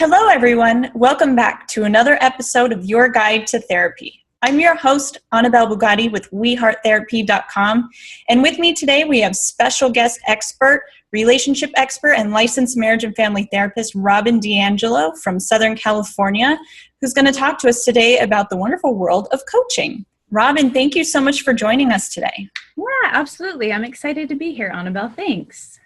Hello, everyone. Welcome back to another episode of Your Guide to Therapy. I'm your host, Anabelle Bugatti with WeHeartTherapy.com. And with me today, we have special guest expert, relationship expert, and licensed marriage and family therapist, Robyn D'Angelo from Southern California, who's going to talk to us today about the wonderful world of coaching. Robyn, thank you so much for joining us today. Yeah, absolutely. I'm excited to be here, Anabelle. Thanks.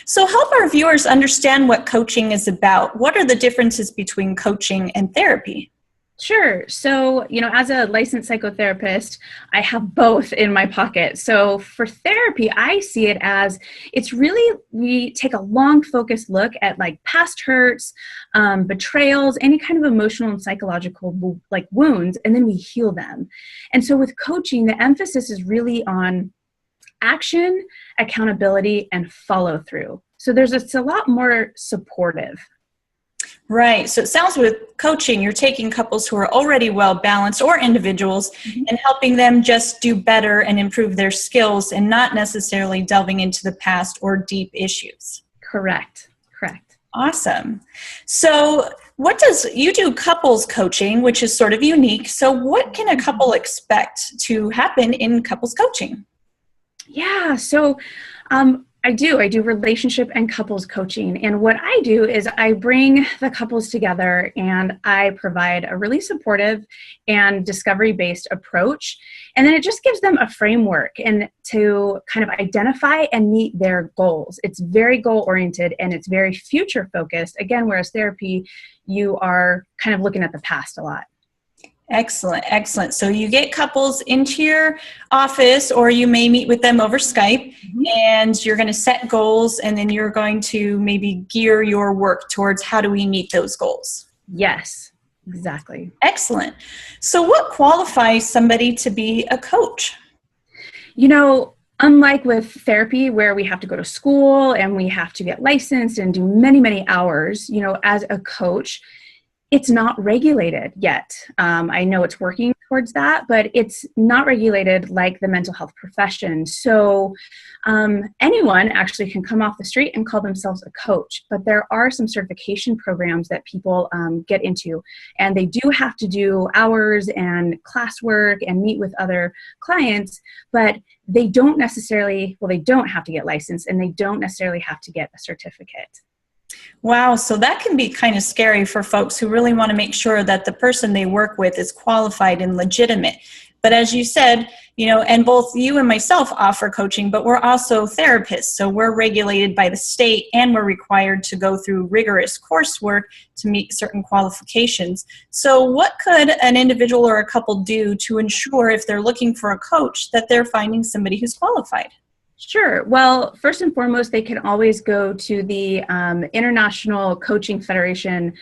So help our viewers understand what coaching is about. What are the differences between coaching and therapy? Sure. So, as a licensed psychotherapist, I have both in my pocket. So for therapy, I see it as we take a long focused look at like past hurts, betrayals, any kind of emotional and psychological wounds, and then we heal them. And so with coaching, the emphasis is really on action, accountability, and follow through. So it's a lot more supportive. Right. So it sounds with coaching, you're taking couples who are already well balanced or individuals and helping them just do better and improve their skills and not necessarily delving into the past or deep issues. Correct. Awesome. So you do couples coaching, which is sort of unique. So what can a couple expect to happen in couples coaching? Yeah. So, I do relationship and couples coaching. And what I do is I bring the couples together and I provide a really supportive and discovery-based approach. And then it just gives them a framework and to kind of identify and meet their goals. It's very goal-oriented and it's very future-focused. Again, whereas therapy, you are kind of looking at the past a lot. Excellent. So you get couples into your office or you may meet with them over Skype and you're going to set goals and then you're going to maybe gear your work towards how do we meet those goals? Yes, exactly. Excellent. So what qualifies somebody to be a coach? Unlike with therapy where we have to go to school and we have to get licensed and do many, many hours, as a coach, it's not regulated yet. I know it's working towards that, but it's not regulated like the mental health profession. So anyone actually can come off the street and call themselves a coach, but there are some certification programs that people get into, and they do have to do hours and classwork and meet with other clients, but they don't have to get licensed and they don't necessarily have to get a certificate. Wow. So that can be kind of scary for folks who really want to make sure that the person they work with is qualified and legitimate. But as you said, and both you and myself offer coaching, but we're also therapists. So we're regulated by the state and we're required to go through rigorous coursework to meet certain qualifications. So what could an individual or a couple do to ensure if they're looking for a coach that they're finding somebody who's qualified? Sure. Well, first and foremost, they can always go to the International Coaching Federation.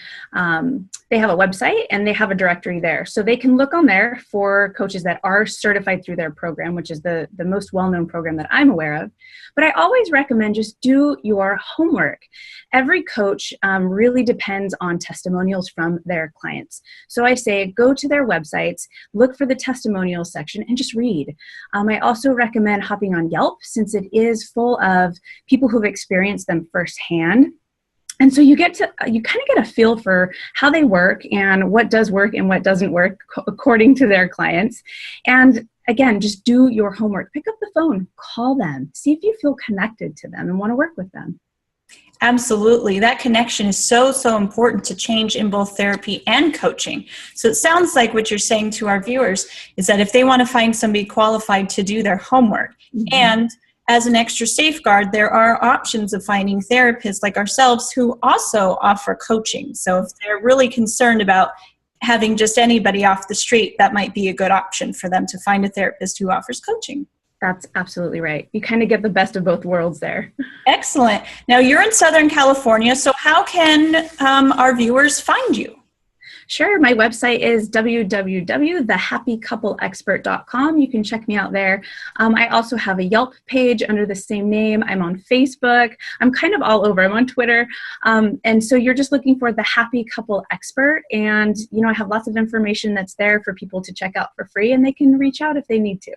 They have a website and they have a directory there. So they can look on there for coaches that are certified through their program, which is the most well-known program that I'm aware of. But I always recommend just do your homework. Every coach really depends on testimonials from their clients. So I say go to their websites, look for the testimonials section, and just read. I also recommend hopping on Yelp since it is full of people who've experienced them firsthand. And so you kind of get a feel for how they work and what does work and what doesn't work according to their clients. And again, just do your homework. Pick up the phone, call them, see if you feel connected to them and want to work with them. Absolutely. That connection is so important to change in both therapy and coaching. So it sounds like what you're saying to our viewers is that if they want to find somebody qualified to do their homework, and as an extra safeguard, there are options of finding therapists like ourselves who also offer coaching. So if they're really concerned about having just anybody off the street, that might be a good option for them to find a therapist who offers coaching. That's absolutely right. You kind of get the best of both worlds there. Excellent. Now you're in Southern California, so how can our viewers find you? Sure. My website is www.thehappycoupleexpert.com. You can check me out there. I also have a Yelp page under the same name. I'm on Facebook. I'm kind of all over. I'm on Twitter. And so you're just looking for the Happy Couple Expert. And, I have lots of information that's there for people to check out for free, and they can reach out if they need to.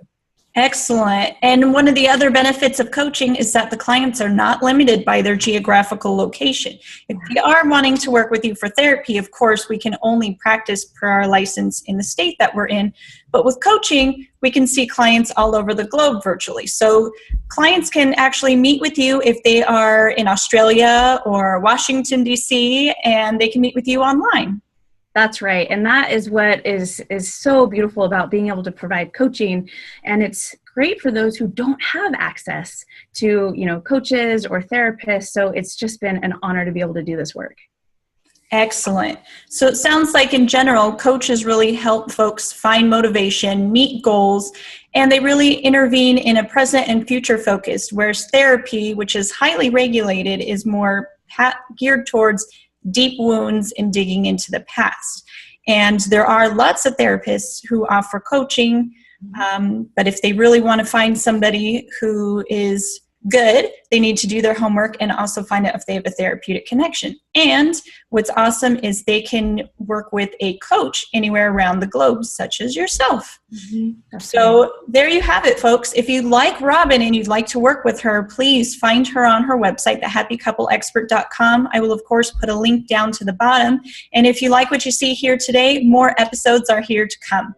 Excellent. And one of the other benefits of coaching is that the clients are not limited by their geographical location. If they are wanting to work with you for therapy, of course, we can only practice per our license in the state that we're in. But with coaching, we can see clients all over the globe virtually. So clients can actually meet with you if they are in Australia or Washington, D.C., and they can meet with you online. That's right. And that is what is so beautiful about being able to provide coaching. And it's great for those who don't have access to, coaches or therapists. So it's just been an honor to be able to do this work. Excellent. So it sounds like in general, coaches really help folks find motivation, meet goals, and they really intervene in a present and future focus, whereas therapy, which is highly regulated, is more geared towards deep wounds and digging into the past. And there are lots of therapists who offer coaching, but if they really want to find somebody who is good, they need to do their homework and also find out if they have a therapeutic connection. And what's awesome is they can work with a coach anywhere around the globe, such as yourself. So there you have it, folks. If you like Robyn and you'd like to work with her, please find her on her website, thehappycoupleexpert.com. I will, of course, put a link down to the bottom. And if you like what you see here today, more episodes are here to come.